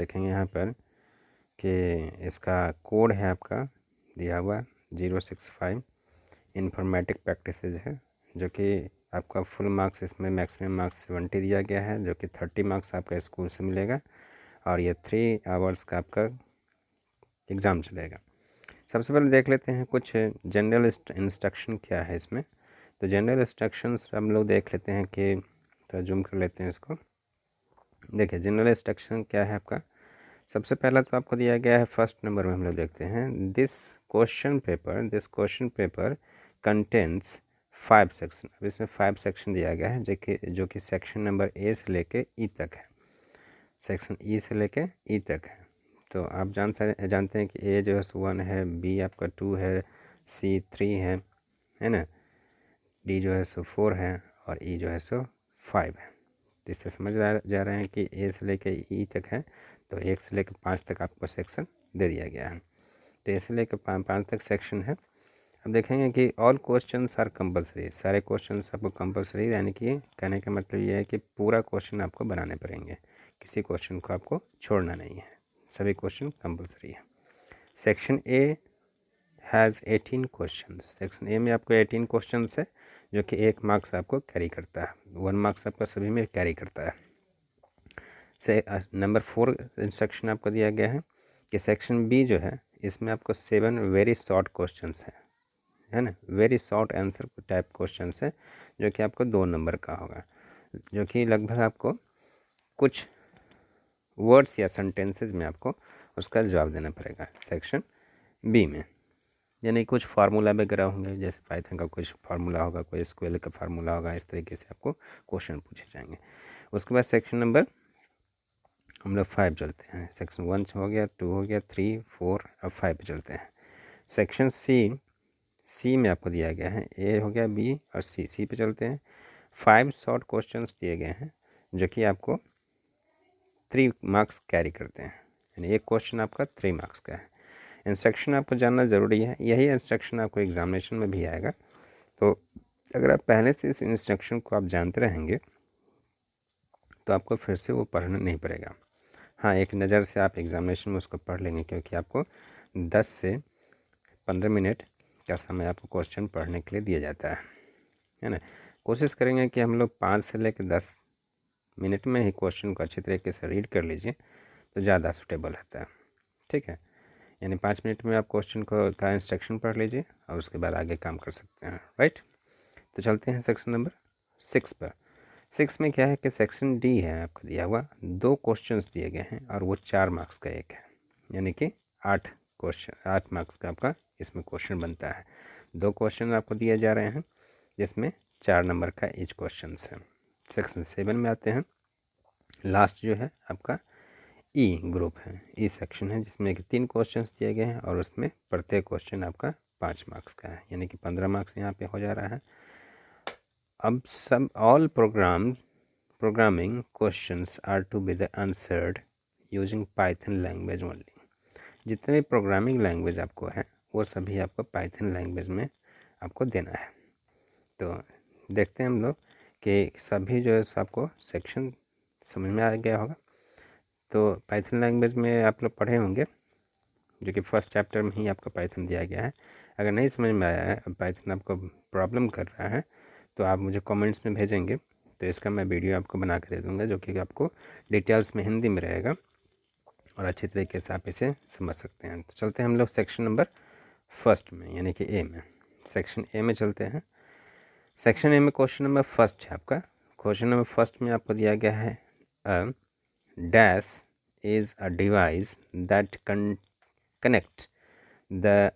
देखेंगे यहाँ पर कि इसका कोड है आपका दिया हुआ 065 इन्फॉर्मेटिक प्रैक्टिसेज है, जो कि आपका फुल मार्क्स इसमें मैक्सिमम मार्क्स 70 दिया गया है, जो कि 30 मार्क्स आपका स्कूल से मिलेगा और ये 3 आवर्स का आपका एग्ज़ाम चलेगा। सबसे पहले देख लेते हैं कुछ जनरल इंस्ट्रक्शन क्या है इसमें। तो जनरल इंस्ट्रक्शंस हम लोग देख लेते हैं कि तो जूम कर लेते हैं इसको। देखिए जनरल इंस्ट्रक्शन क्या है आपका। सबसे पहला तो आपको दिया गया है फर्स्ट नंबर में, हम लोग देखते हैं this question paper contents 5 section. अब इसमें 5 सेक्शन दिया गया है जो कि सेक्शन नंबर ए से लेके ई तक है, सेक्शन ई से लेके ई तक है। तो आप जानते हैं कि ए जो है 1 है, बी आपका 2 है, सी 3 है ना, डी जो है 4 है और ई जो है 5 है। तो इससे समझ जा रहे हैं कि ए से लेके ई तक है, तो 1 से लेकर 5 तक आपको सेक्शन दे दिया गया है। तो ए से लेकर 5 तक सेक्शन है। अब देखेंगे कि ऑल क्वेश्चंस आर कंपलसरी, सारे क्वेश्चंस आपको कंपलसरी, यानी कि कहने का मतलब ये है कि पूरा क्वेश्चन आपको बनाने पड़ेंगे, किसी क्वेश्चन को आपको छोड़ना नहीं है, सभी क्वेश्चन कंपलसरी है। Section A has 18 question. Section A में आपको 18 क्वेश्चन है, जो कि 1 मार्क्स आपको कैरी करता है, 1 मार्क्स आपका सभी में कैरी करता है। से नंबर 4 इंस्ट्रक्शन आपको दिया गया है कि सेक्शन बी जो है इसमें आपको 7 वेरी शॉर्ट क्वेश्चन है ना, very short answer type question है, जो कि आपको 2 नंबर का होगा, जो कि लगभग आपको कुछ वर्ड्स या सेंटेंसेस में आपको उसका जवाब देना पड़ेगा सेक्शन बी में। यानी कुछ फार्मूला वगैरह होंगे, जैसे पाइथन का कुछ फार्मूला होगा, कोई एसक्यूएल का फार्मूला होगा, इस तरीके से आपको क्वेश्चन पूछे जाएंगे। उसके बाद सेक्शन नंबर हम लोग 5 चलते हैं। सेक्शन 1 हो गया, 2 हो गया, 3, 4 और 5 पे चलते हैं। सेक्शन सी में आपको दिया गया है ए हो गया, बी और सी पे चलते हैं। 5 शॉर्ट क्वेश्चंस दिए गए हैं, जो कि आपको 3 मार्क्स कैरी करते हैं, यानी एक क्वेश्चन आपका 3 मार्क्स का है। इंस्ट्रक्शन आपको जानना ज़रूरी है, यही इंस्ट्रक्शन आपको एग्जामिनेशन में भी आएगा। तो अगर आप पहले से इस इंस्ट्रक्शन को आप जानते रहेंगे तो आपको फिर से वो पढ़ना नहीं पड़ेगा। हाँ, एक नज़र से आप एग्जामिनेशन में उसको पढ़ लेंगे, क्योंकि आपको 10 से 15 मिनट का समय आपको क्वेश्चन पढ़ने के लिए दिया जाता है ना। कोशिश करेंगे कि हम लोग 5 से लेकर 10 मिनट में ही क्वेश्चन को अच्छी तरीके से रीड कर लीजिए, तो ज़्यादा सूटेबल रहता है। ठीक है, यानी 5 मिनट में आप क्वेश्चन का इंस्ट्रक्शन पढ़ लीजिए और उसके बाद आगे काम कर सकते हैं, राइट। तो चलते हैं सेक्शन नंबर 6 पर। 6 में क्या है कि सेक्शन डी है आपको दिया हुआ, 2 क्वेश्चंस दिए गए हैं और वो 4 मार्क्स का एक है, यानी कि 8 मार्क्स का आपका इसमें क्वेश्चन बनता है। 2 क्वेश्चन आपको दिए जा रहे हैं, जिसमें 4 नंबर का ईच क्वेश्चन है। सेक्शन 7 में आते हैं। लास्ट जो है आपका ई ग्रुप है, ई सेक्शन है, जिसमें कि 3 क्वेश्चंस दिए गए हैं और उसमें प्रत्येक क्वेश्चन आपका 5 मार्क्स का है, यानी कि 15 मार्क्स यहाँ पे हो जा रहा है। अब सब all programming questions are to be the answered using Python language only. जितने भी प्रोग्रामिंग लैंग्वेज आपको है वो सभी आपको पाइथन लैंग्वेज में आपको देना है। तो देखते हैं हम लोग कि सभी जो है आपको सेक्शन समझ में आ गया होगा। तो पाइथन लैंग्वेज में आप लोग पढ़े होंगे, जो कि फर्स्ट चैप्टर में ही आपको पाइथन दिया गया है। अगर नहीं समझ में आया है, पाइथन आपको प्रॉब्लम कर रहा है, तो आप मुझे कमेंट्स में भेजेंगे, तो इसका मैं वीडियो आपको बना कर दे दूँगा, जो कि आपको डिटेल्स में हिंदी में रहेगा और अच्छी तरीके से आप इसे समझ सकते हैं। तो चलते हैं हम लोग सेक्शन नंबर 1 में, यानी कि ए में। सेक्शन ए में चलते हैं। सेक्शन ए में क्वेश्चन नंबर 1 है आपका। क्वेश्चन नंबर 1 में आपको दिया गया है dash is a device that connect the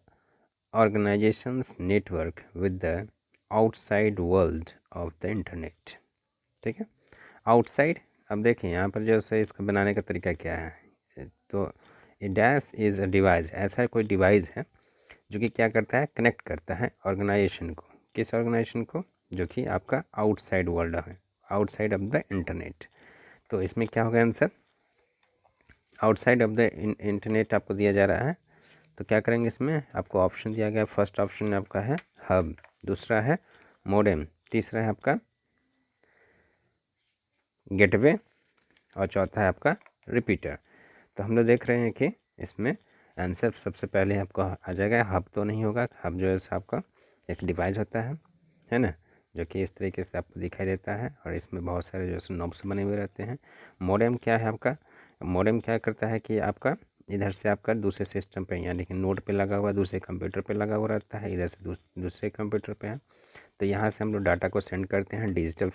organization's network with the outside world of the internet। ठीक है, आउटसाइड। अब देखिए यहाँ पर जो है इसका बनाने का तरीका क्या है। तो डैश इज़ अ डिवाइस, ऐसा कोई डिवाइस है जो कि क्या करता है, कनेक्ट करता है ऑर्गेनाइजेशन को। किस ऑर्गेनाइजेशन को, जो कि आपका आउटसाइड वर्ल्ड है, आउटसाइड ऑफ द इंटरनेट। तो इसमें क्या होगा answer, outside of the internet आपको दिया जा रहा है। तो क्या करेंगे, इसमें आपको ऑप्शन दिया गया, फर्स्ट ऑप्शन आपका है हब, दूसरा है मोडेम, तीसरा है आपका गेटवे और चौथा है आपका रिपीटर। तो हम लोग देख रहे हैं कि इसमें आंसर सबसे पहले आपको आ जाएगा। हब तो नहीं होगा, हब जो है आपका एक डिवाइस होता है ना, जो कि इस तरीके से आपको दिखाई देता है और इसमें बहुत सारे जो है नॉब्स बने हुए रहते हैं। मॉडेम क्या है आपका, मॉडेम क्या करता है कि आपका इधर से आपका दूसरे सिस्टम पे यानी कि नोड पे लगा हुआ दूसरे कंप्यूटर पे लगा हुआ रहता है, इधर से दूसरे कंप्यूटर पे है। तो यहाँ से हम लोग डाटा को सेंड करते हैं डिजिटल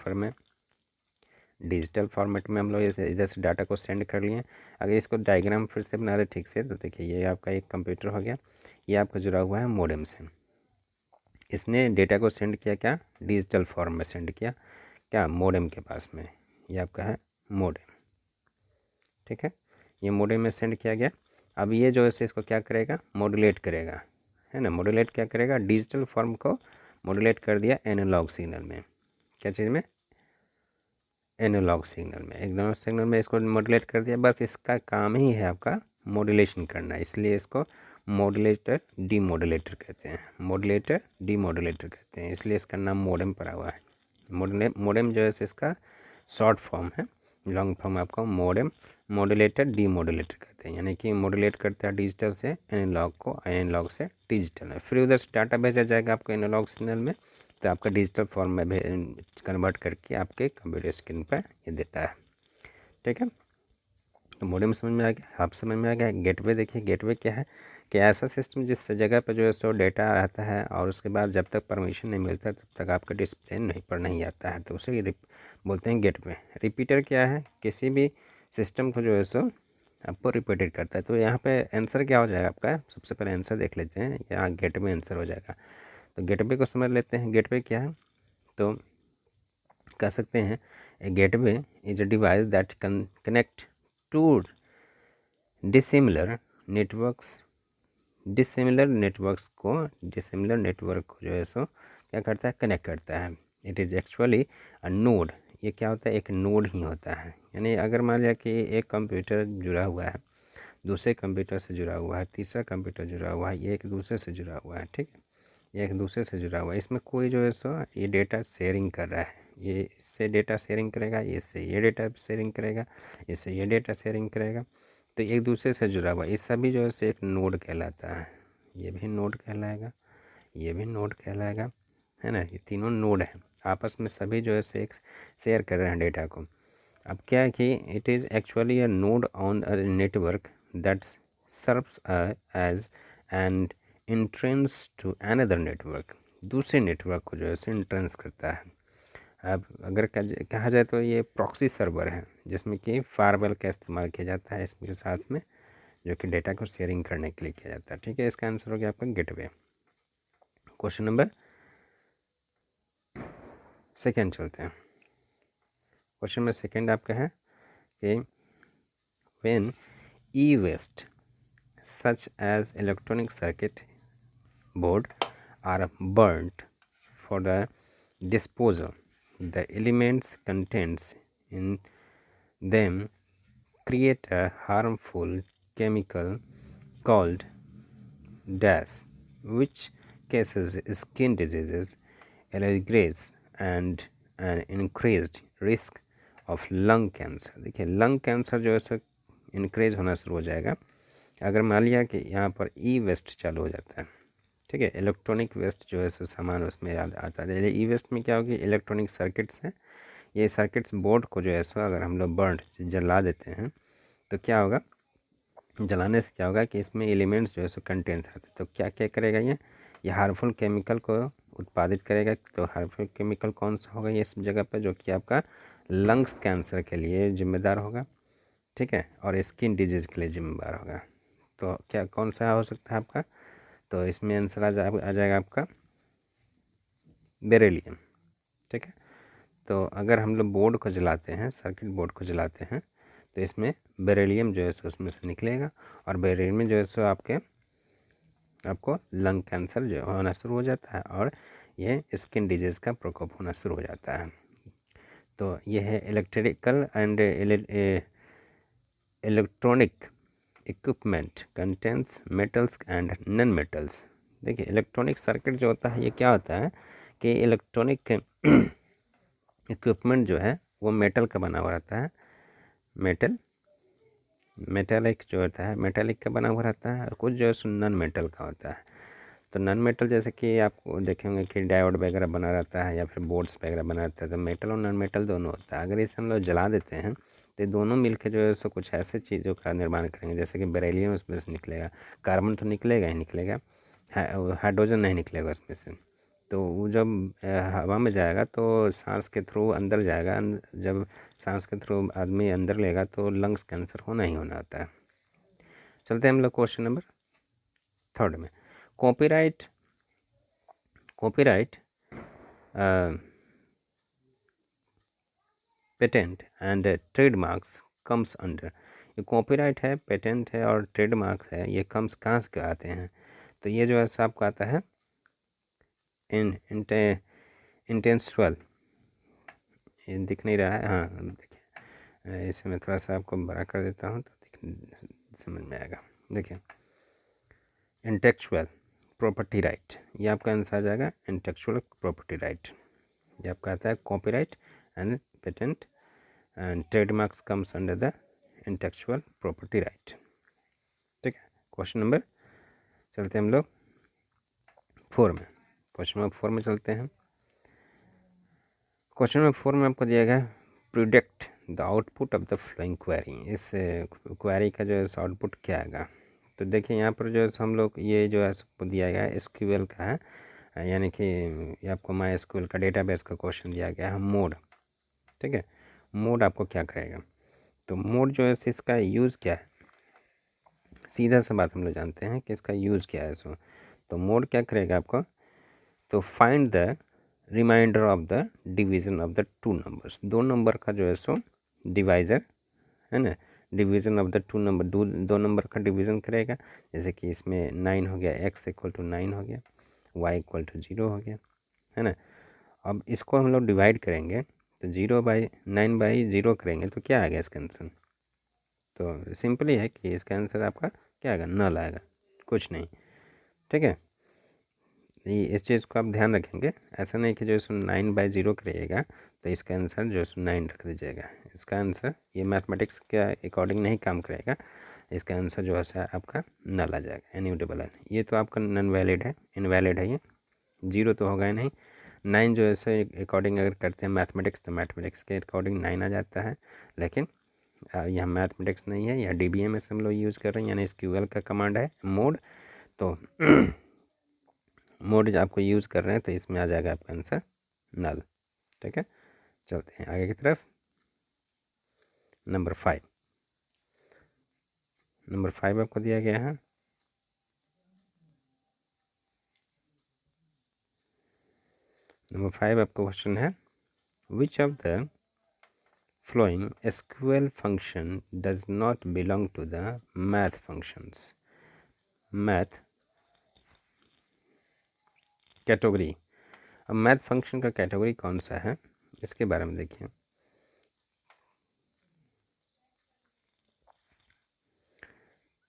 फॉर्मेट में हम लोग इधर से डाटा को सेंड कर लिए। अगर इसको डायग्राम फिर से बना रहे ठीक से, तो देखिए ये आपका एक कंप्यूटर हो गया, ये आपका जुड़ा हुआ है मॉडेम से। इसने डेटा को सेंड किया क्या, डिजिटल फॉर्म में सेंड किया क्या, मॉडेम के पास में, ये आपका है मॉडेम। ठीक है, ये मॉडेम में सेंड किया गया। अब ये जो है इसको क्या करेगा, मॉड्यूलेट करेगा, है ना। मॉड्यूलेट क्या करेगा, डिजिटल फॉर्म को मॉड्यूलेट कर दिया एनालॉग सिग्नल में। क्या चीज़ में, एनालॉग सिग्नल में, एनालॉग सिग्नल में इसको मॉड्यूलेट कर दिया। बस इसका काम ही है आपका मॉड्यूलेशन करना, इसलिए इसको मॉड्यूलेटर डीमॉड्यूलेटर कहते हैं, मॉड्यूलेटर डीमॉड्यूलेटर कहते हैं, इसलिए इसका नाम मॉडेम पड़ा हुआ है। मॉडेम जो है इसका शॉर्ट फॉर्म है, लॉन्ग फॉर्म आपको मॉडेम मॉड्यूलेटर डीमॉड्यूलेटर कहते हैं। यानी कि मॉड्यूलेट करता है डिजिटल से एनालॉग को, एनालॉग से डिजिटल में, फिर उधर से डाटा भेजा जाएगा आपको एनालॉग सिग्नल में, तो आपका डिजिटल फॉर्म में कन्वर्ट करके आपके कंप्यूटर स्क्रीन पर ये देता है। ठीक है, तो मॉडेम समझ में आ गया, आप समझ में आ गया। गेटवे देखिए, गेटवे क्या है कि ऐसा सिस्टम जिस जगह पर जो है सो डेटा रहता है और उसके बाद जब तक परमिशन नहीं मिलता तब तक आपका डिस्प्ले नहीं पर नहीं आता है, तो उसे बोलते हैं गेटवे। रिपीटर क्या है, किसी भी सिस्टम को जो है सो आपको रिपीटेड करता है। तो यहाँ पे आंसर क्या हो जाएगा आपका, सबसे पहले आंसर देख लेते हैं, यहाँ गेटवे आंसर हो जाएगा। तो गेटवे को समझ लेते हैं, गेटवे क्या है। तो कह सकते हैं a gateway is a device that can connect to dissimilar networks को जो है सो क्या करता है, कनेक्ट करता है। It is actually a node, ये क्या होता है, एक नोड ही होता है। यानी अगर मान लिया कि एक कंप्यूटर जुड़ा हुआ है, दूसरे कंप्यूटर से जुड़ा हुआ है, तीसरा कंप्यूटर जुड़ा हुआ है, ये एक दूसरे से जुड़ा हुआ है, ठीक है, ये एक दूसरे से जुड़ा हुआ है। इसमें कोई जो है सो ये डेटा शेयरिंग कर रहा है, ये इससे डेटा शेयरिंग करेगा, इससे ये डेटा शेयरिंग करेगा, इससे ये डेटा शेयरिंग करेगा, तो एक दूसरे से जुड़ा हुआ, ये सभी जो है सो एक नोड कहलाता है। ये भी नोड कहलाएगा, ये भी नोड कहलाएगा, है ना। ये तीनों नोड हैं, आपस में सभी जो है सो एक शेयर कर रहे हैं डेटा को। अब क्या है कि it is actually a node on a network that serves as and entrance to another network, दूसरे नेटवर्क को जो है सो इंट्रेंस करता है। अब अगर कहा जाए तो ये प्रॉक्सी सर्वर है, जिसमें कि फायरवॉल का इस्तेमाल किया जाता है इसके साथ में, जो कि डेटा को शेयरिंग करने के लिए किया जाता है। ठीक है, इसका आंसर हो गया आपका गेटवे। क्वेश्चन नंबर सेकेंड चलते हैं। क्वेश्चन नंबर सेकेंड आपका है कि when e waste such as electronic circuit board are burnt for the disposal, the elements contents in them create a harmful chemical called dash, which causes skin diseases, allergies and an increased risk of lung cancer। देखिए lung cancer जो है so increase होना शुरू हो जाएगा अगर मान लिया कि यहाँ पर ई वेस्ट चालू हो जाता है। ठीक है, इलेक्ट्रॉनिक वेस्ट जो है सो सामान उसमें आता है। ई वेस्ट में क्या होगी, इलेक्ट्रॉनिक सर्किट्स हैं, ये सर्किट्स बोर्ड को जो है सो अगर हम लोग बर्न जला देते हैं तो क्या होगा, जलाने से क्या होगा कि इसमें एलिमेंट्स जो है सो कंटेंट्स आते हैं, तो क्या क्या करेगा, ये हार्मफुल केमिकल को उत्पादित करेगा। तो हार्मफुल केमिकल कौन सा होगा ये इस जगह पर, जो कि आपका लंग्स कैंसर के लिए जिम्मेदार होगा, ठीक है, और स्किन डिजीज़ के लिए जिम्मेदार होगा। तो क्या कौन सा हो सकता है आपका, तो इसमें आंसर आ जाएगा आपका बेरिलियम। ठीक है, तो अगर हम लोग बोर्ड को जलाते हैं, सर्किट बोर्ड को जलाते हैं, तो इसमें बेरिलियम जो है सो उसमें से निकलेगा, और बेरिलियम जो है सो आपको लंग कैंसर जो होना शुरू हो जाता है, और ये स्किन डिजीज़ का प्रकोप होना शुरू हो जाता है। तो ये है electrical and electronic equipment contents metals and non metals. देखिए इलेक्ट्रॉनिक सर्किट जो होता है ये क्या होता है कि इलेक्ट्रॉनिक इक्विपमेंट जो है वो मेटल का बना हुआ रहता है, मेटल मेटेलिक जो होता है मेटेलिक का बना हुआ रहता है और कुछ जो है नॉन मेटल का होता है। तो नॉन मेटल जैसे कि आप देखेंगे कि डायोड वगैरह बना रहता है या फिर बोर्ड्स वगैरह बना रहता है, तो मेटल और नॉन मेटल दोनों होता है। अगर इसे हम लोग जला देते हैं तो दोनों मिलकर जो है सो कुछ ऐसे चीज़ों का निर्माण करेंगे, जैसे कि बेरिलियम उसमें से निकलेगा, कार्बन तो निकलेगा ही निकलेगा, हाइड्रोजन नहीं निकलेगा उसमें से। तो वो जब हवा में जाएगा तो सांस के थ्रू अंदर जाएगा, जब सांस के थ्रू आदमी अंदर लेगा तो लंग्स कैंसर होना ही होना होता है। चलते हैं हम लोग क्वेश्चन नंबर 3 में। Copyright patent and trademarks comes under. ये कॉपीराइट है, पेटेंट है और ट्रेडमार्क है, ये कम्स कहाँ से आते हैं? तो ये जो है आपको आता है इंटेंशुअल, ये दिख नहीं रहा है, हाँ देखिए इसे मैं थोड़ा सा आपको बड़ा कर देता हूँ तो समझ में आएगा। देखिए इंटेलेक्चुअल प्रॉपर्टी राइट, ये आपका आंसर आ जाएगा इंटेलेक्चुअल प्रॉपर्टी राइट। ये आपका आता है copyright and patent and trademarks comes under the intellectual property right. ठीक है, क्वेश्चन नंबर चलते हैं हम लोग 4 में। क्वेश्चन नंबर 4 में चलते हैं। क्वेश्चन नंबर 4 में आपको दिया गया predict the output of the flowing query. इस क्वेरी का जो है आउटपुट क्या आएगा? तो देखिए यहाँ पर जो है हम लोग ये जो है सबको दिया गया है एसक्यूएल का है, यानी कि ये आपको माई एसक्यूएल का डेटाबेस का क्वेश्चन दिया गया है मोड। ठीक है, मोड आपको क्या करेगा? तो मोड जो है इसका यूज़ क्या है? सीधा सा बात हम लोग जानते हैं कि इसका यूज़ क्या है। सो तो मोड क्या करेगा आपको? तो find the reminder of the division of the two numbers. दो नंबर का जो है सो डिवाइज़र है ना, division of the two number, दो नंबर का डिवीज़न करेगा। जैसे कि इसमें 9 हो गया, x इक्वल टू 9 हो गया, y इक्वल टू 0 हो गया, है ना। अब इसको हम लोग डिवाइड करेंगे तो 9/0 करेंगे तो क्या आएगा इसका आंसर? तो सिंपली है कि इसका आंसर आपका क्या आएगा? नल आएगा, कुछ नहीं। ठीक है, ये इस चीज़ को आप ध्यान रखेंगे। ऐसा नहीं कि जो इसमें 9/0 करिएगा तो इसका आंसर जो है 9 रख दीजिएगा। इसका आंसर ये मैथमेटिक्स के अकॉर्डिंग नहीं काम करेगा। इसका आंसर जो है आपका नल आ जाएगा, इन्यूटेबल है। ये तो आपका नॉन वैलिड है, इनवैलिड है, ये 0 तो होगा ही नहीं। 9 जो है अकॉर्डिंग अगर करते हैं मैथमेटिक्स तो मैथमेटिक्स के अकॉर्डिंग 9 आ जाता है, लेकिन यह मैथमेटिक्स नहीं है, यह DBMS हम लोग यूज़ कर रहे हैं, यानी SQL का कमांड है मोड। तो मोड आपको यूज़ कर रहे हैं तो इसमें आ जाएगा आपका आंसर नल। ठीक है, चलते हैं आगे की तरफ। नंबर 5 आपको दिया गया है। नंबर 5 आपका क्वेश्चन है विच of the flowing SQL function does not belong to the math functions? Math category. अब मैथ फंक्शन का कैटेगरी कौन सा है इसके बारे में देखिए।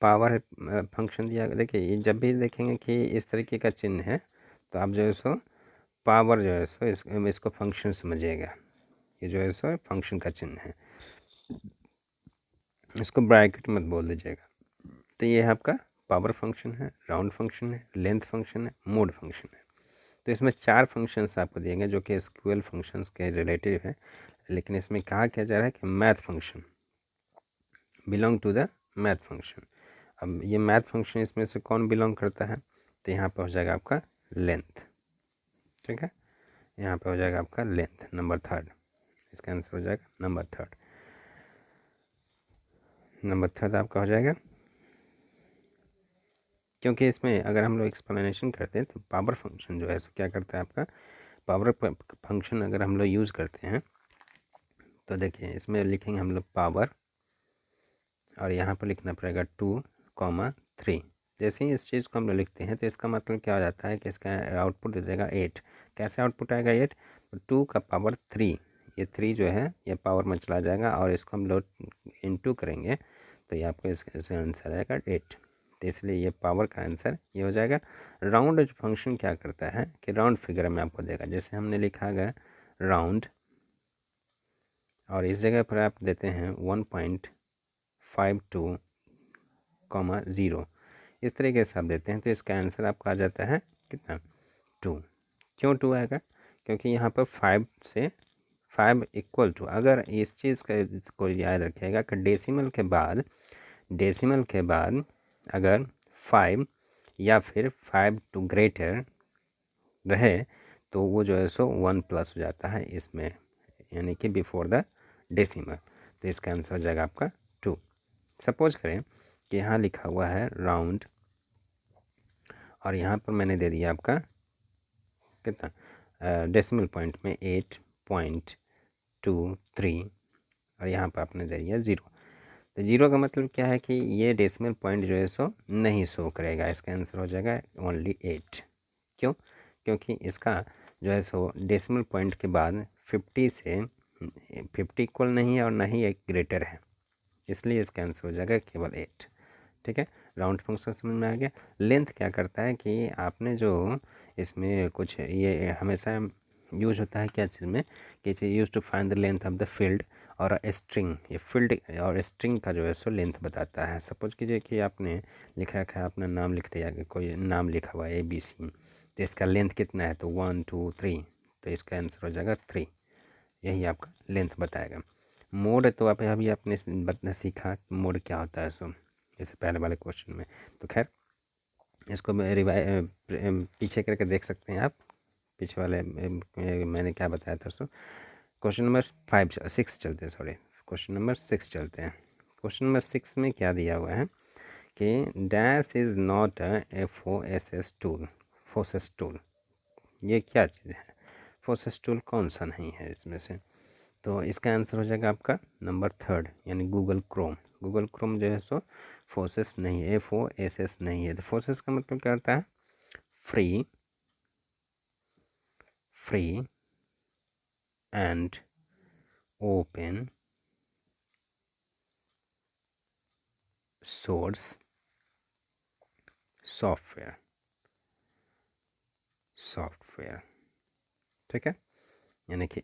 पावर फंक्शन दिया, देखिए ये जब भी देखेंगे कि इस तरीके का चिन्ह है तो आप जो है सो पावर जो है सो इसको फंक्शन समझिएगा। ये जो है सो फंक्शन का चिन्ह है, इसको ब्रैकेट मत बोल दीजिएगा। तो ये आपका पावर फंक्शन है, राउंड फंक्शन है, लेंथ फंक्शन है, मोड फंक्शन है। तो इसमें 4 फंक्शंस आपको दिए गए जो कि SQL फंक्शंस के रिलेटिव है, लेकिन इसमें कहा क्या जा रहा है कि math function belong to the math function. अब ये मैथ फंक्शन इसमें से कौन बिलोंग करता है? तो यहाँ पे हो जाएगा आपका लेंथ। ठीक है, यहाँ पे हो जाएगा आपका लेंथ, नंबर 3, इसका आंसर हो जाएगा नंबर 3। नंबर 3 आपका हो जाएगा, क्योंकि इसमें अगर हम लोग एक्सप्लेनेशन करते हैं तो पावर फंक्शन जो है सो क्या करता है आपका पावर फंक्शन अगर हम लोग यूज़ करते हैं तो देखिए इसमें लिखेंगे हम लोग पावर और यहाँ पर लिखना पड़ेगा 2,3। जैसे ही इस चीज़ को हम लोग लिखते हैं तो इसका मतलब क्या हो जाता है कि इसका आउटपुट दे देगा 8। कैसे आउटपुट आएगा 8? तो 2 का पावर 3, ये 3 जो है ये पावर में चला जाएगा और इसको हम लोग इनटू करेंगे तो ये आपको इसका आंसर आएगा 8। तो इसलिए ये पावर का आंसर ये हो जाएगा। राउंड फंक्शन क्या करता है कि राउंड फिगर में आपको देगा, जैसे हमने लिखा गया राउंड और इस जगह पर आप देते हैं 52,0 इस तरीके से आप देते हैं तो इसका आंसर आपका आ जाता है कितना 2। क्यों 2 आएगा? क्योंकि यहाँ पर 5 से 5 इक्वल टू, अगर इस चीज़ का को याद रखिएगा कि डेसिमल के बाद अगर 5 या फिर 5 टू ग्रेटर रहे तो वो जो है सो 1 प्लस हो जाता है इसमें, यानी कि बिफोर द डेसिमल। तो इसका आंसर हो जाएगा आपका 2। सपोज करें कि यहाँ लिखा हुआ है राउंड और यहाँ पर मैंने दे दिया आपका कितना डेसिमल पॉइंट में 8.23 और यहाँ पर आपने दे दिया 0। तो 0 का मतलब क्या है कि ये डेसिमल पॉइंट जो है सो नहीं शो करेगा। इसका आंसर हो जाएगा ओनली 8। क्यों? क्योंकि इसका जो है सो डेसिमल पॉइंट के बाद 50 से 50 इक्वल नहीं है और ना ही एक ग्रेटर है, इसलिए इसका आंसर हो जाएगा केवल 8। ठीक है, राउंड फंक्शन समझ में आ गया। लेंथ क्या करता है कि आपने जो इसमें कुछ ये हमेशा यूज होता है क्या चीज़ में कि it's use to find the length of the field और स्ट्रिंग। ये फील्ड और स्ट्रिंग का जो है सो लेंथ बताता है। सपोज कीजिए कि आपने लिखा रखा है, अपना नाम लिख दिया, कोई नाम लिखा हुआ है ABC, तो इसका लेंथ कितना है तो 1 2 3, तो इसका आंसर हो जाएगा 3। यही आपका लेंथ बताएगा। मोड तो आप अभी आपने सीखा मोड क्या होता है सो जैसे पहले वाले क्वेश्चन में। तो खैर इसको पीछे करके देख सकते हैं आप, पीछे वाले मैंने क्या बताया था सो। क्वेश्चन नंबर 6 चलते हैं, सॉरी क्वेश्चन नंबर 6 चलते हैं। क्वेश्चन नंबर 6 में क्या दिया हुआ है कि dash is not a FOSS tool. FOSS tool ये क्या चीज़ है? फोसेस टूल कौन सा नहीं है इसमें से? तो इसका आंसर हो जाएगा आपका नंबर 3 यानी गूगल क्रोम। गूगल क्रोम जो है सो फोसेस नहीं है, FOSS नहीं है। तो फोसेस का मतलब क्या होता है? Free and open source software. ठीक है, यानी कि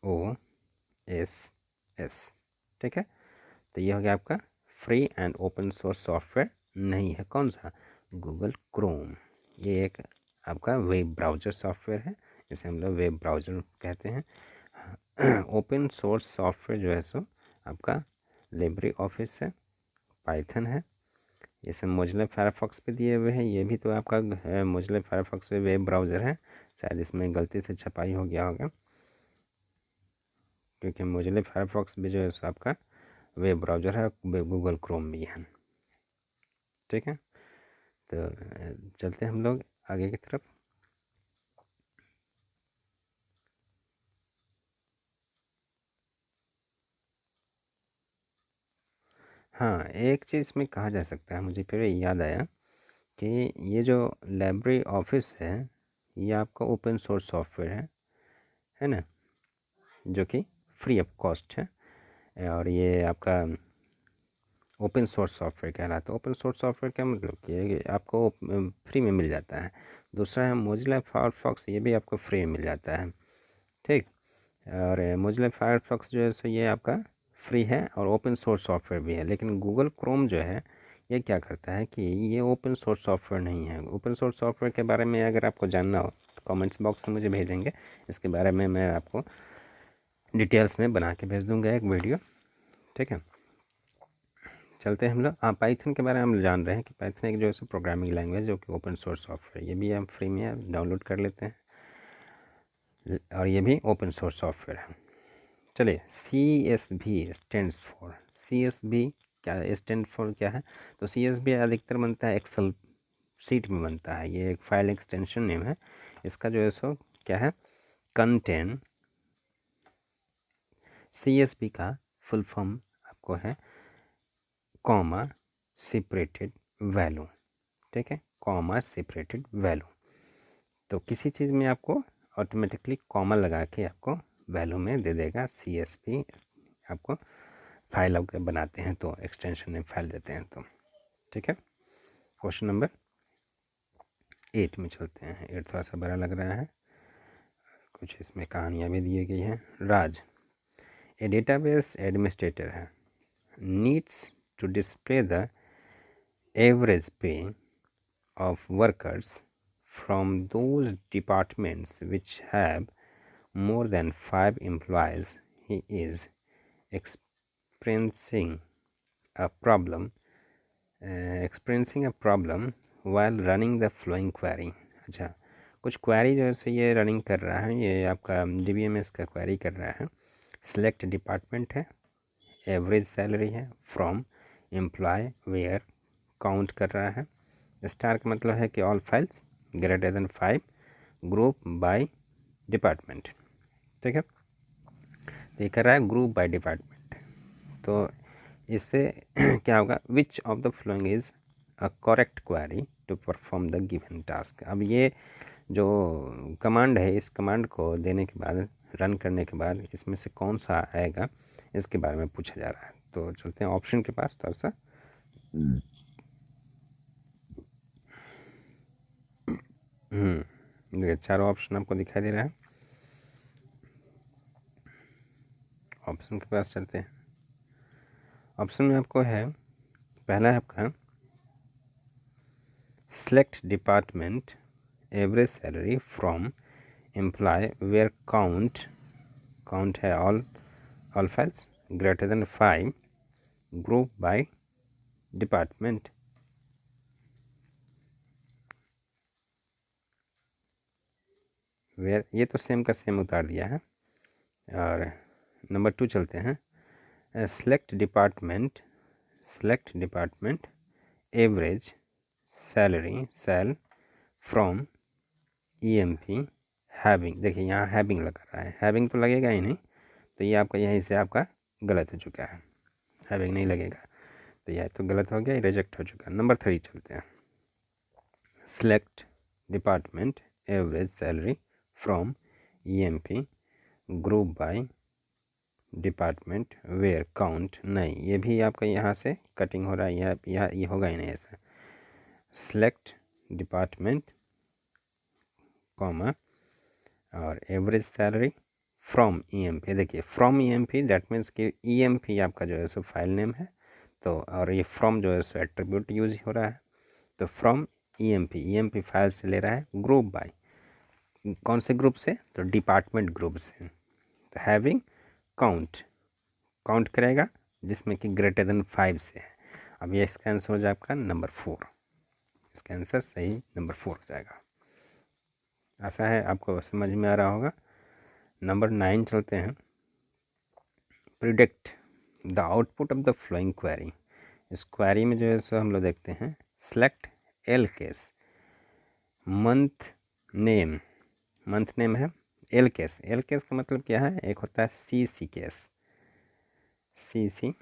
FOSS। ठीक है, तो ये हो गया आपका free and open source software नहीं है। कौन सा? Google Chrome. ये एक आपका वेब ब्राउज़र सॉफ्टवेयर है, इसे हम लोग वेब ब्राउज़र कहते हैं। ओपन सोर्स सॉफ्टवेयर जो है सो आपका लिब्रे ऑफिस है, पाइथन है, इसे मोजिला फायरफॉक्स पे दिए हुए हैं। ये भी तो आपका मोजिला फायरफॉक्स पे वेब ब्राउज़र है, शायद इसमें गलती से छपाई हो गया होगा, क्योंकि मोजिला फायरफॉक्स भी जो है सो आपका वेब ब्राउज़र है, गूगल क्रोम भी है। ठीक है, तो चलते हैं हम लोग आगे की तरफ। हाँ, एक चीज़ में कहा जा सकता है, मुझे फिर याद आया कि ये जो लाइब्रेरी ऑफिस है ये आपका ओपन सोर्स सॉफ्टवेयर है ना, जो कि फ्री ऑफ कॉस्ट है, और ये आपका ओपन सोर्स सॉफ्टवेयर कहलाता है। ओपन सोर्स सॉफ्टवेयर का मतलब कि ये आपको फ्री में मिल जाता है। दूसरा है मोजिला फायरफॉक्स, ये भी आपको फ्री में मिल जाता है। ठीक, और मोजिला फायरफॉक्स जो है सो ये आपका फ्री है और ओपन सोर्स सॉफ्टवेयर भी है। लेकिन गूगल क्रोम जो है ये क्या करता है कि ये ओपन सोर्स सॉफ्टवेयर नहीं है। ओपन सोर्स सॉफ्टवेयर के बारे में अगर आपको जानना हो तो कमेंट्स बॉक्स में मुझे भेजेंगे, इसके बारे में मैं आपको डिटेल्स में बना के भेज दूँगा एक वीडियो। ठीक है, चलते हैं हम लोग। हाँ, पाइथन के बारे में हम जान रहे हैं कि पाइथन एक जो है प्रोग्रामिंग लैंग्वेज जो कि ओपन सोर्स सॉफ्टवेयर, ये भी हम फ्री में डाउनलोड कर लेते हैं और ये भी ओपन सोर्स सॉफ्टवेयर है। चलिए, CSV स्टैंड्स फॉर, CSV क्या स्टैंड फॉर क्या है? तो CSV अधिकतर बनता है एक्सेल सीट में बनता है। ये एक फाइल एक्सटेंशन नेम है। इसका जो है सो क्या है? कंटेंट। CSV का फुल फॉर्म आपको है कॉमा सेपरेटेड वैल्यू। ठीक है, कॉमा सेपरेटेड वैल्यू। तो किसी चीज़ में आपको ऑटोमेटिकली कॉमा लगा के आपको वैल्यू में दे देगा। CSV आपको फाइल अगर बनाते हैं तो एक्सटेंशन में फाइल देते हैं तो। ठीक है, क्वेश्चन नंबर 8 में चलते हैं। 8 थोड़ा सा बड़ा लग रहा है, कुछ इसमें कहानियाँ भी दी गई हैं। राज ए डेटाबेस एडमिनिस्ट्रेटर है। needs to display the average pay of workers from those departments which have more than 5 employees. He is experiencing a problem while running the flowing query. अच्छा, कुछ क्वेरी जो है ये रनिंग कर रहा है, ये आपका DBMS का क्वेरी कर रहा है। सिलेक्ट डिपार्टमेंट है, एवरेज सैलरी है, फ्रॉम एम्प्लॉय वेयर काउंट कर रहा है। स्टार का मतलब है कि all files greater than 5, group by department. ठीक है, तो ये कर रहा है ग्रुप बाय डिपार्टमेंट। तो इससे क्या होगा, which of the following is a correct query to perform the given task. अब ये जो कमांड है, इस कमांड को देने के बाद, रन करने के बाद इसमें से कौन सा आएगा इसके बारे में पूछा जा रहा है। तो चलते हैं ऑप्शन के पास थोड़ा सा। देखिए चारों ऑप्शन आपको दिखाई दे रहा है। ऑप्शन के पास चलते हैं। ऑप्शन में आपको है, पहला है आपका select department average salary from employ where count है all files greater than 5, group by department. Where ये तो सेम का सेम उतार दिया है। और नंबर 2 चलते हैं, select department average salary from EMP having. देखिए यहाँ हैविंग लगा रहा है, हैविंग तो लगेगा ही नहीं, तो ये आपका यहीं से आपका गलत हो चुका है, हैविंग नहीं लगेगा, तो यह तो गलत हो गया, रिजेक्ट हो चुका। नंबर 3 चलते हैं, select department average salary from EMP group by department where count. नहीं, ये भी आपका यहाँ से कटिंग हो रहा है, ये होगा ही नहीं ऐसा। सेलेक्ट डिपार्टमेंट कॉमा और एवरेज सैलरी फ्रॉम EMP। देखिए फ्रॉम EMP दैट मीन्स कि EMP आपका जो है सो फाइल नेम है, तो और ये फ्रॉम जो है सो एट्रीब्यूट यूज हो रहा है, तो फ्रॉम EMP फाइल से ले रहा है। ग्रुप बाय, कौन से ग्रुप से, तो डिपार्टमेंट ग्रुप से। तो हैविंग काउंट करेगा जिसमें कि ग्रेटर देन 5 से है। अब ये इसका आंसर हो जाए आपका नंबर 4, इसका आंसर सही नंबर 4 हो जाएगा। ऐसा है, आपको समझ में आ रहा होगा। नंबर 9 चलते हैं, predict the output of the flowing query. इस क्वेरी में जो है सो हम लोग देखते हैं, select L case month name है एल केस का मतलब क्या है, एक होता है CC केस, CCASE,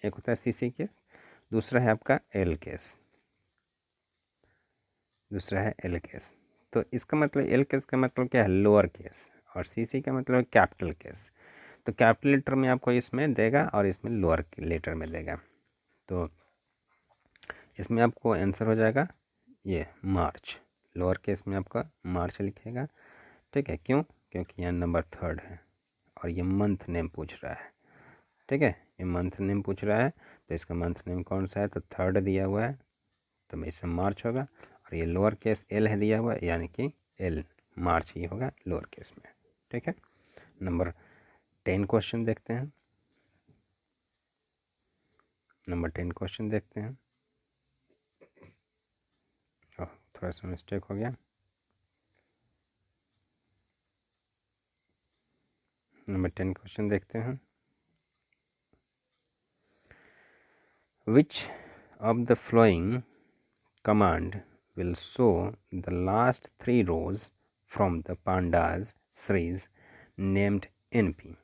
एक होता है CC केस, दूसरा है आपका एल केस, तो इसका मतलब एल केस का मतलब क्या है, लोअर केस, और CC का मतलब कैपिटल केस। तो कैपिटल लेटर में आपको इसमें देगा और इसमें लोअर लेटर में देगा। तो इसमें आपको आंसर हो जाएगा ये मार्च, लोअर केस में आपका मार्च लिखेगा। ठीक है, क्यों, क्योंकि यहाँ नंबर 3 है और ये मंथ नेम पूछ रहा है। ठीक है, ये मंथ नेम पूछ रहा है, तो इसका मंथ नेम कौन सा है, तो 3 दिया हुआ है, तो इससे मार्च होगा। और ये लोअर केस एल है दिया हुआ है, यानी कि एल मार्च ही होगा लोअर केस में। ठीक है, नंबर 10 क्वेश्चन देखते हैं। नंबर 10 क्वेश्चन देखते हैं। थोड़ा सा मिस्टेक हो गया। नंबर 10 क्वेश्चन देखते हैं, विच of the flowing command will show the last 3 rows from the pandas series named NP।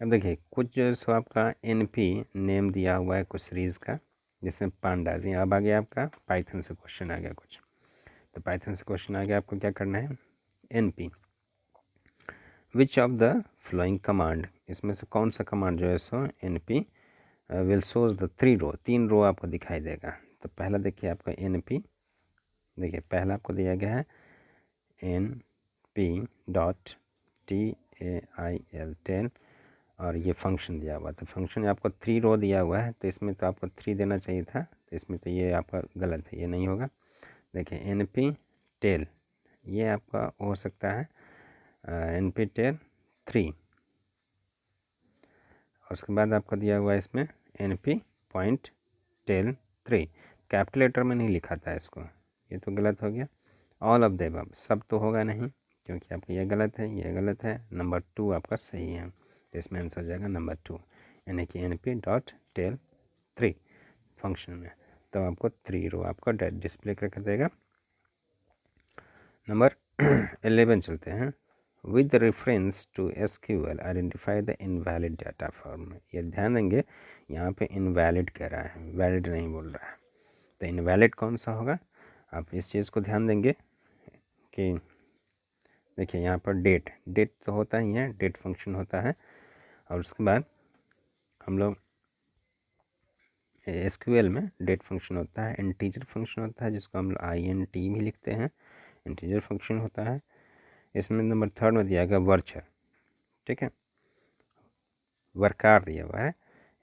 अब देखिए कुछ जो सो आपका NP नेम दिया हुआ है कुछ सीरीज़ का, जिसमें पांडाज। अब आ गया आपका पाइथन से क्वेश्चन आ गया कुछ, तो पाइथन से क्वेश्चन आ गया, आपको क्या करना है, NP which of the flowing command, इसमें से कौन सा कमांड जो है सो NP विल शोज द 3 रो आपको दिखाई देगा। तो पहला देखिए आपका NP, देखिए पहला आपको दिया गया है NP डॉट TAIL टेल, और ये फंक्शन दिया हुआ। तो फंक्शन आपको 3 रो दिया हुआ है, तो इसमें तो आपको 3 देना चाहिए था, तो इसमें तो ये आपका गलत है, ये नहीं होगा। देखिए NP टेल, ये आपका हो सकता है NP टेल 3, और उसके बाद आपको दिया हुआ है इसमें NP पॉइंट टेल 3। कैलकुलेटर में नहीं लिखा था इसको, ये तो गलत हो गया। ऑल ऑफ द अबव, सब तो होगा नहीं, क्योंकि आपका ये गलत है, ये गलत है। नंबर 2 आपका सही है, तो इसमें आंसर हो जाएगा नंबर 2, यानी कि NP डॉट टेल 3 फंक्शन में। तो आपको 3 रो आपको डिस्प्ले करके देगा। नंबर 11 चलते हैं। With reference to SQL identify the invalid data form. ये ध्यान देंगे, यहाँ पे इनवैलिड कह रहा है, वैलिड नहीं बोल रहा है। तो इनवैलिड कौन सा होगा, आप इस चीज़ को ध्यान देंगे कि देखिए यहाँ पर डेट तो होता ही है, डेट फंक्शन होता है, और उसके बाद हम लोग SQL में डेट फंक्शन होता है, इंटीजर फंक्शन होता है जिसको हम लोग INT भी लिखते हैं, इंटीजर फंक्शन होता है। इसमें नंबर 3 में दिया गया वर्चर, ठीक है, वर्कार दिया हुआ है,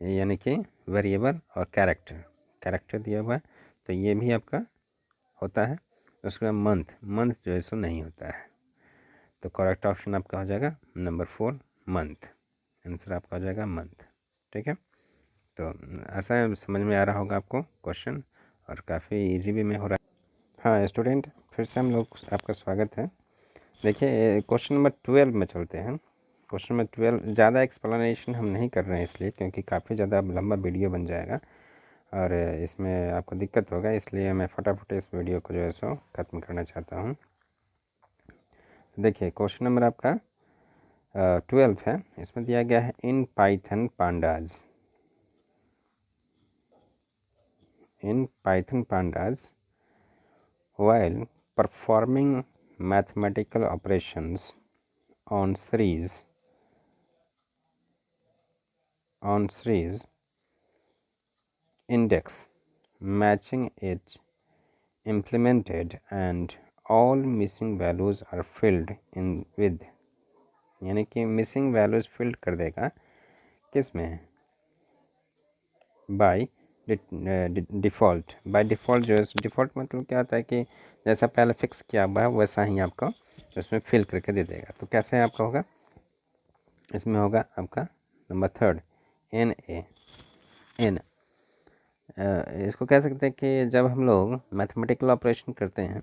यानी कि वेरिएबल और कैरेक्टर दिया हुआ है, तो ये भी आपका होता है। उसके बाद मंथ जो है सो नहीं होता है, तो करेक्ट ऑप्शन आपका हो जाएगा नंबर 4 मंथ, आंसर आपका हो जाएगा मंथ, ठीक है। तो ऐसा समझ में आ रहा होगा आपको क्वेश्चन, और काफ़ी इजी भी में हो रहा है। हाँ स्टूडेंट, फिर से हम लोग आपका स्वागत है। देखिए क्वेश्चन नंबर 12 में चलते हैं। क्वेश्चन नंबर 12 ज़्यादा एक्सप्लेनेशन हम नहीं कर रहे हैं इसलिए, क्योंकि काफ़ी ज़्यादा लंबा वीडियो बन जाएगा और इसमें आपको दिक्कत होगा, इसलिए मैं फटाफट इस वीडियो को जो है सो ख़त्म करना चाहता हूँ। देखिए क्वेश्चन नंबर आपका 12 है, इसमें दिया गया है in Python pandas while performing mathematical operations on series index matching is implemented and all missing values are filled in with, यानी कि मिसिंग वैल्यूज़ फिल्ड कर देगा किस में, बाय डिफ़ॉल्ट। बाय डिफ़ॉल्ट जो है, डिफ़ॉल्ट मतलब क्या होता है कि जैसा पहले फिक्स किया हुआ है वैसा ही आपको उसमें फिल करके दे देगा। तो कैसे आपका होगा, इसमें होगा आपका नंबर 3 एन। इसको कह सकते हैं कि जब हम लोग मैथमेटिकल ऑपरेशन करते हैं,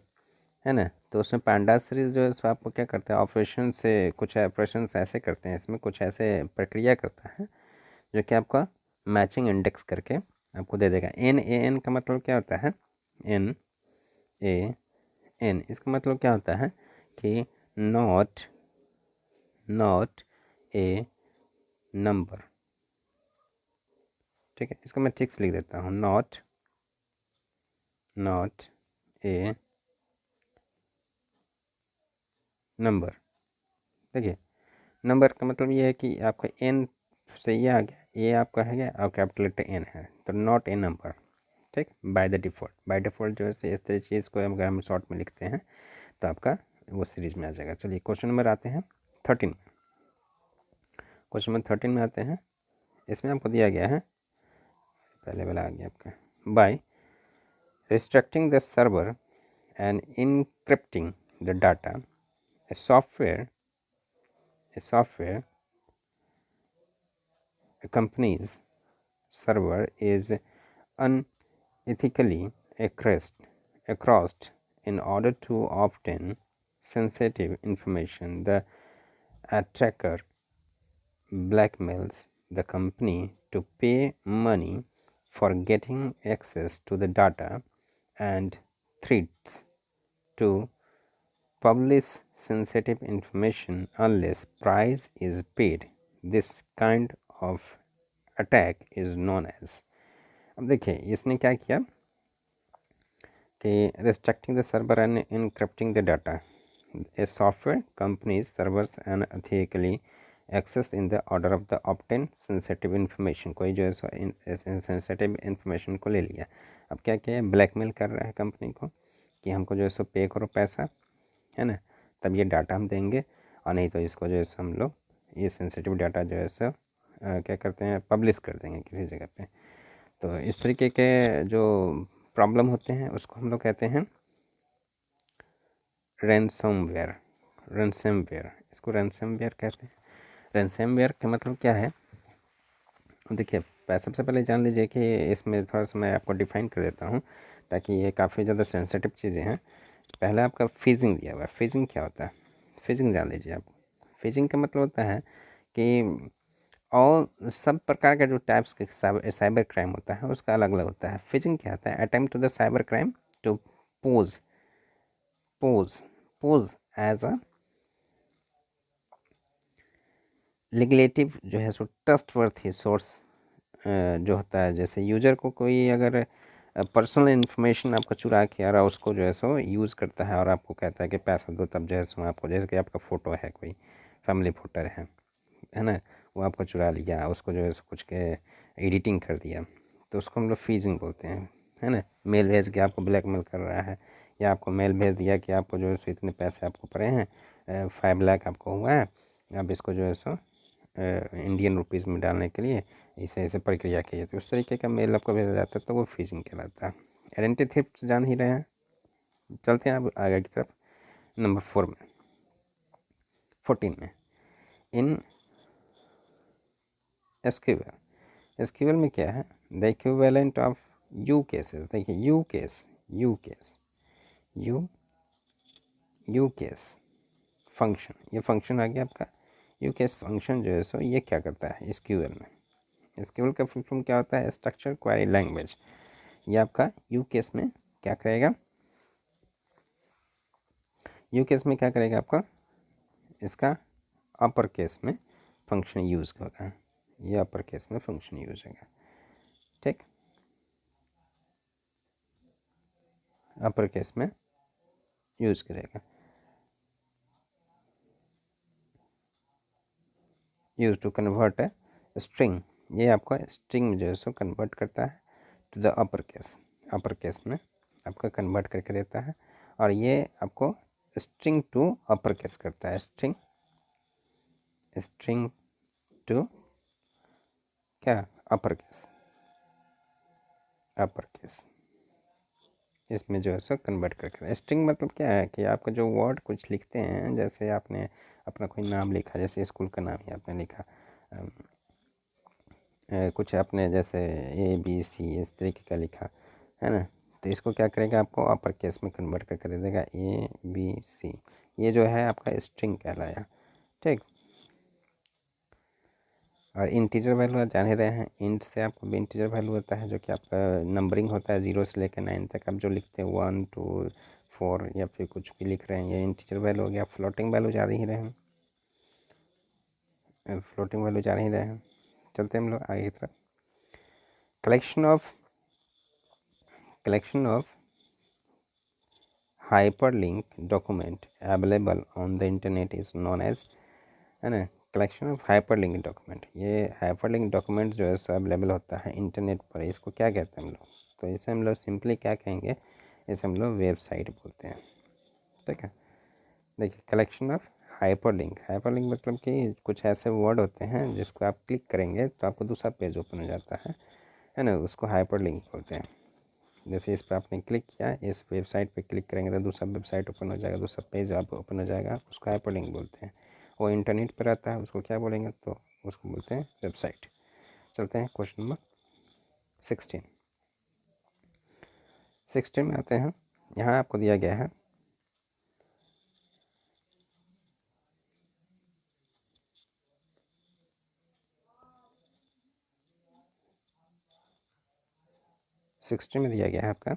है ना, तो उसमें पांडास सीरीज़ जो है सो आपको क्या करता है, ऑपरेशन से कुछ ऑपरेशन ऐसे करते हैं, इसमें कुछ ऐसे प्रक्रिया करता है जो कि आपका मैचिंग इंडेक्स करके आपको दे देगा। NaN का मतलब क्या होता है, NaN, इसका मतलब क्या होता है कि नॉट ए नंबर, ठीक है। इसको मैं ठीक से लिख देता हूँ, नॉट ए नंबर। देखिए नंबर का मतलब ये है कि आपका N से ये आ गया, ये आपका है गया और कैपिटल लेटर N है, तो नॉट ए नंबर, ठीक। बाय डिफ़ॉल्ट जो है इस तरह चीज़ को अगर हम शॉर्ट में लिखते हैं तो आपका वो सीरीज में आ जाएगा। चलिए क्वेश्चन नंबर आते हैं 13। क्वेश्चन नंबर 13 में आते हैं, इसमें आपको दिया गया है, पहले वाला आ गया आपका, by restricting the server and encrypting the data a software a company's server is unethically accessed in order to obtain sensitive information. The attacker blackmails the company to pay money for getting access to the data and threats to publish sensitive information unless price is paid. This kind of attack is known as। अब देखिए इसने क्या किया कि restricting the server and encrypting the data, a software company's servers and ethically access in the order of the obtain sensitive information। कोई जो है sensitive information को ले लिया, अब क्या किया, ब्लैकमेल कर रहा है कंपनी को कि हमको जो है सो पे करो पैसा, है ना, तब ये डाटा हम देंगे और नहीं तो इसको जो है हम लोग ये सेंसिटिव डाटा जो है सो क्या करते हैं, पब्लिश कर देंगे किसी जगह पे। तो इस तरीके के जो प्रॉब्लम होते हैं उसको हम लोग कहते हैं रैनसमवेयर। रैनसमवेयर, इसको रैनसमवेयर कहते हैं। रैनसमवेयर का मतलब क्या है, देखिए सबसे पहले जान लीजिए कि इसमें थोड़ा सा मैं आपको डिफाइन कर देता हूँ ताकि ये काफ़ी ज़्यादा सेंसिटिव चीज़ें हैं। पहले आपका फिजिंग दिया हुआ है। फिजिंग क्या होता है, फिजिंग जान लीजिए आप। फिजिंग का मतलब होता है कि और सब प्रकार का जो टाइप्स के साइबर क्राइम होता है उसका अलग अलग होता है। फिजिंग क्या होता है, attempt to the cyber crime to pose pose pose as a legislative जो है सो ट्रस्टवर्थी सोर्स जो होता है। जैसे यूजर को कोई अगर पर्सनल इन्फॉर्मेशन आपका चुरा के और उसको जो है सो यूज़ करता है और आपको कहता है कि पैसा दो, तब जो है सो आपको, जैसे कि आपका फ़ोटो है, कोई फैमिली फ़ोटो है ना, वो आपको चुरा लिया, उसको जो है सो कुछ के एडिटिंग कर दिया, तो उसको हम लोग फीजिंग बोलते हैं, है ना। मेल भेज के आपको ब्लैकमेल कर रहा है, या आपको मेल भेज दिया कि आपको जो है सो इतने पैसे आपको पड़े हैं, 5 लाख आपको हुआ है, अब इसको जो है सो इंडियन रुपीज़ में डालने के लिए ऐसे ऐसे प्रक्रिया की जाती है। उस तरीके का मेल आपको भेजा जाता है तो वो फिशिंग कहलाता है। आइडेंटिटी थेफ्ट जान ही रहे हैं। चलते हैं अब आगे की तरफ। नंबर 14 में इन एसक्यूएल में क्या है, the equivalent of you cases. देखिए यू केस फंक्शन, ये फंक्शन आ गया आपका। यू केस फंक्शन जो है सो ये क्या करता है एसक्यूएल में। एसक्यूएल का फुल फॉर्म क्या होता है, स्ट्रक्चर क्वेरी लैंग्वेज। ये आपका यू केस में क्या करेगा, यू केस में क्या करेगा आपका, इसका अपर केस में फंक्शन यूज़ होगा। ये अपर केस में फंक्शन यूज होगा, ठीक, अपर केस में यूज़ करेगा। Use to convert a string, ये आपका स्ट्रिंग में जो है सो कन्वर्ट करता है टू द अपर केस में आपका कन्वर्ट करके देता है। और ये आपको स्ट्रिंग टू अपर केस करता है, स्ट्रिंग टू क्या, अपर केस इसमें जो है सो कन्वर्ट करके। स्ट्रिंग मतलब क्या है कि आपका जो वर्ड कुछ लिखते हैं, जैसे आपने अपना कोई नाम लिखा, जैसे स्कूल का नाम ही आपने लिखा, कुछ आपने जैसे ABC इस तरीके का लिखा है ना, तो इसको क्या करेगा, आपको अपर केस में कन्वर्ट करके दे देगा ABC। ये जो है आपका स्ट्रिंग कहलाया, ठीक। और इंटीजर वैल्यू जान ही रहे हैं, इंट से आपको भी इंटीजर वैल्यू होता है, जो कि आपका नंबरिंग होता है 0 से लेकर 9 तक। आप जो लिखते हैं 1 2 4 या फिर कुछ भी लिख रहे हैं, ये इंटीजर वैल्यू हो गया। फ्लोटिंग वैल्यू जान ही रहे हैं, फ्लोटिंग वैल्यू जान ही रहे हैं। चलते हैं हम लोग आगे की तरफ। collection of hyperlink document available on the internet is known as, है ना, कलेक्शन ऑफ हाइपरलिंक डॉक्यूमेंट। ये हाइपरलिंक डॉक्यूमेंट जो है सो अवेलेबल होता है इंटरनेट पर, इसको क्या कहते हैं हम लोग, तो इसे हम लोग सिंपली क्या कहेंगे, इसे हम लोग वेबसाइट बोलते हैं, ठीक है। देखिए कलेक्शन ऑफ हाइपरलिंक मतलब कि कुछ ऐसे वर्ड होते हैं जिसको आप क्लिक करेंगे तो आपको दूसरा पेज ओपन हो जाता है ना, उसको हाइपरलिंक बोलते हैं। जैसे इस पर आपने क्लिक किया, इस वेबसाइट पे क्लिक करेंगे तो दूसरा वेबसाइट ओपन हो जाएगा, दूसरा पेज आप ओपन हो जाएगा, उसको हाइपरलिंक बोलते हैं। वो इंटरनेट पर रहता है, उसको क्या बोलेंगे, तो उसको बोलते हैं वेबसाइट। चलते हैं क्वेश्चन नंबर 16 में आते हैं। यहाँ आपको दिया गया है आपका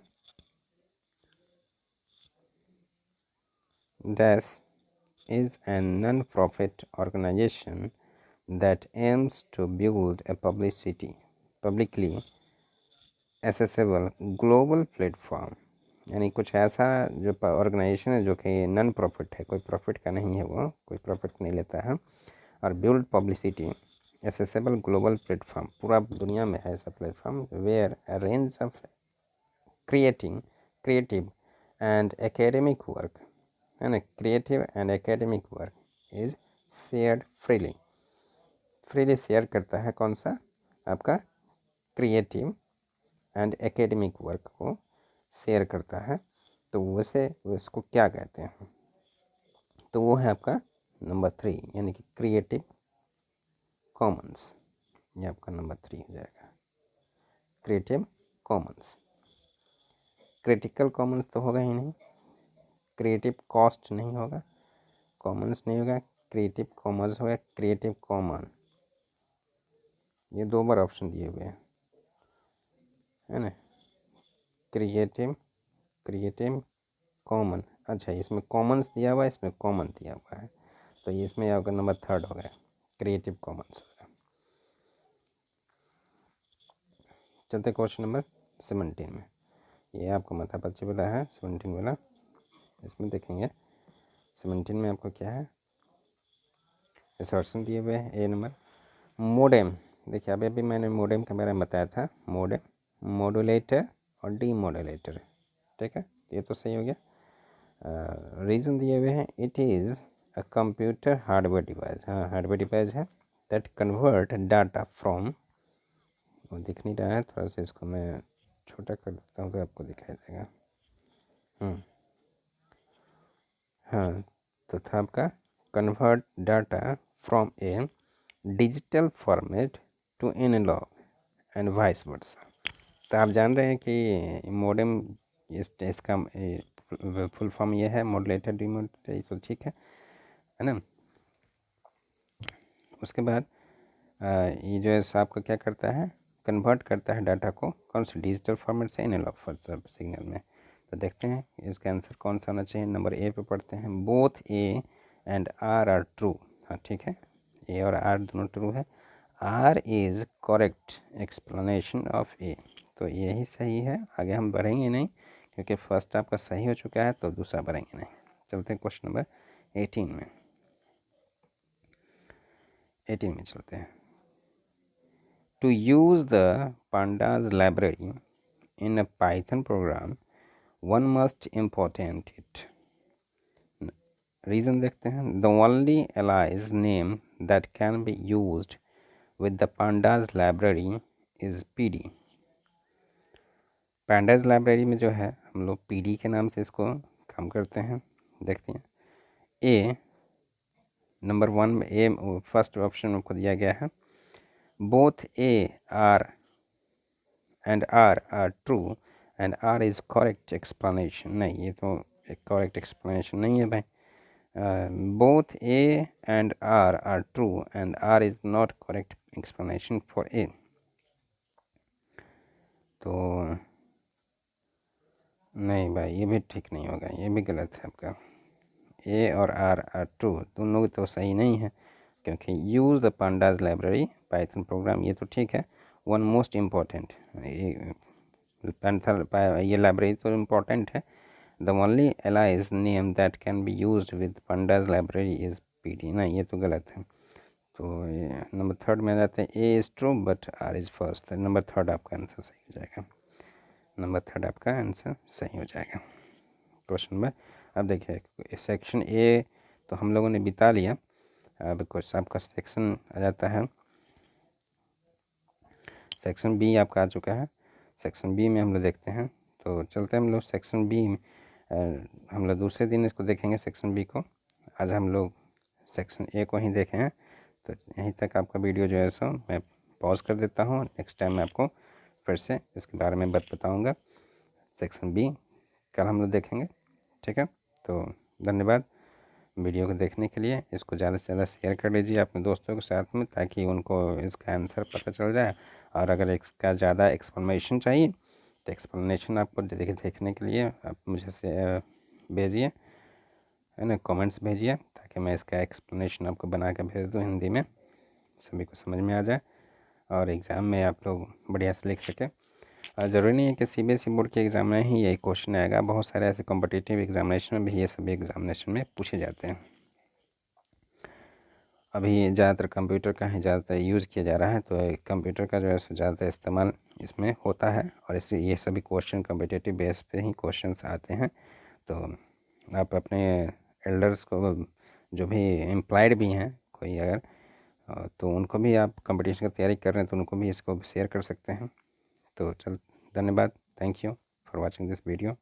dash is a non-profit organization that aims to build a publicly accessible global platform। यानी कुछ ऐसा जो ऑर्गेनाइजेशन है जो कि नॉन प्रॉफिट है, कोई प्रॉफिट का नहीं है, वो कोई प्रॉफिट नहीं लेता है, और build publicly accessible global platform, पूरा दुनिया में है ऐसा platform, where a range of creative and academic work, है ना, creative and academic work is shared freely. Freely share करता है कौन सा? आपका क्रिएटिव एंड एकेडमिक वर्क को शेयर करता है, तो वैसे उसको क्या कहते हैं? तो वो है आपका नंबर 3, यानी कि क्रिएटिव कॉमन्स। ये आपका नंबर 3 हो जाएगा, क्रिएटिव कॉमन्स। क्रिटिकल कॉमन्स तो होगा ही नहीं, क्रिएटिव कॉस्ट नहीं होगा, कॉमन्स नहीं होगा, क्रिएटिव कॉमन्स होगा, क्रिएटिव कॉमन। ये 2 बार ऑप्शन दिए हुए हैं, है ना। क्रिएटिव कॉमन, अच्छा इसमें कॉमन्स दिया हुआ है, इसमें कॉमन दिया हुआ है, तो ये इसमें आपका नंबर 3 हो गया, क्रिएटिव कॉमन्स। चलते क्वेश्चन नंबर 17 में। ये आपका माथा पच्ची वाला है 17 वाला। इसमें देखेंगे 17 में आपको क्या है, असर्शन दिए हुए हैं। ए नंबर, मोडेम। देखिए अभी मैंने मोडेम के बारे में बताया था, मोडेम, मॉड्यूलेटर और डीमॉड्यूलेटर, ठीक है, ये तो सही हो गया। रीज़न दिए हुए हैं, it is a computer hardware device. हाँ, हार्डवेयर डिवाइस है दैट कन्वर्ट डाटा फ्रॉम, वो दिख नहीं रहा है, थोड़ा सा इसको मैं छोटा कर देता हूँ तो आपको दिखाई देगा। हाँ, तो था आपका convert data from a digital format to analogue and vice versa. तो आप जान रहे हैं कि मोडेम इसका फुल फॉर्म ये है, मॉड्यूलेटर डीमॉड्यूलेटर, तो ठीक है ना। उसके बाद ये जो है आपका क्या करता है, कन्वर्ट करता है डाटा को कौन से डिजिटल फॉर्मेट से एनालॉग सिग्नल में। तो देखते हैं इसका आंसर कौन सा होना चाहिए। नंबर ए पे पढ़ते हैं, both A and R are true. हाँ ठीक है, ए और आर दोनों ट्रू है। R is correct explanation of A, तो यही सही है, आगे हम बढ़ेंगे नहीं क्योंकि फर्स्ट आपका सही हो चुका है, तो दूसरा बढ़ेंगे नहीं। चलते हैं क्वेश्चन नंबर 18 में। 18 में चलते हैं। To use the pandas library in a Python program, one must import it. Reason देखते हैं, the only alias name that can be used with the pandas library is pd. pandas library में जो है हम लोग pd के नाम से इसको काम करते हैं। देखते हैं ए नंबर 1 में, ए फर्स्ट ऑप्शन को दिया गया है, both a are and r are true and r is correct explanation। नहीं, ये तो एक करेक्ट एक्सप्लेनेशन नहीं है भाई। both a and r are true and r is not correct explanation for a। तो नहीं भाई, ये भी ठीक नहीं होगा, ये भी गलत है आपका। ए और आर आर ट्रू, दोनों तो सही नहीं है, क्योंकि use the pandas library Python programme, ये तो ठीक है। वन मोस्ट इम्पॉर्टेंट, ये लाइब्रेरी तो इम्पोर्टेंट है। The only allies name that can be used with pandas library is PD. ना, ये तो गलत है। तो नंबर 3 में आ जाते हैं, A is true but R is first. Number 3 आपका आंसर सही हो जाएगा, नंबर 3 आपका आंसर सही हो जाएगा। क्वेश्चन में अब देखिए, सेक्शन ए तो हम लोगों ने बिता लिया, अब कुछ आपका सेक्शन आ जाता है, सेक्शन बी आपका आ चुका है। सेक्शन बी में हम लोग देखते हैं, तो चलते हैं हम लोग सेक्शन बी में। हम लोग दूसरे दिन इसको देखेंगे सेक्शन बी को, आज हम लोग सेक्शन ए को ही देखे हैं। तो यहीं तक आपका वीडियो जो है सो मैं पॉज कर देता हूँ, नेक्स्ट टाइम मैं आपको फिर से इसके बारे में बताऊँगा। सेक्शन बी कल हम लोग देखेंगे, ठीक है। तो धन्यवाद वीडियो को देखने के लिए। इसको ज़्यादा से ज़्यादा शेयर कर लीजिए अपने दोस्तों के साथ में, ताकि उनको इसका आंसर पता चल जाए। और अगर इसका ज़्यादा एक्सप्लेनेशन चाहिए तो एक्सप्लेनेशन आपको देखने के लिए आप मुझे से भेजिए, है ना, कमेंट्स भेजिए, ताकि मैं इसका एक्सप्लेनेशन आपको बना कर भेज दूँ हिंदी में, सभी को समझ में आ जाए और एग्ज़ाम में आप लोग बढ़िया से लिख सकें। ज़रूरी नहीं है कि सीबीएसई बोर्ड के एग्ज़ाम में ही यही क्वेश्चन आएगा, बहुत सारे ऐसे कॉम्पिटिटिव एग्जामिनेशन में भी ये सभी एग्जामिनेशन में पूछे जाते हैं। अभी ज़्यादातर कंप्यूटर का ही ज़्यादातर यूज़ किया जा रहा है, तो कंप्यूटर का जो है ज़्यादातर इस्तेमाल इसमें होता है, और इससे ये सभी क्वेश्चन कॉम्पिटिटिव बेस पे ही क्वेश्चंस आते हैं। तो आप अपने एल्डर्स को जो भी एम्प्लॉयड भी हैं कोई अगर तो उनको भी आप कंपटीशन की तैयारी कर रहे हैं तो उनको भी इसको शेयर कर सकते हैं। तो चल धन्यवाद, thank you for watching this video.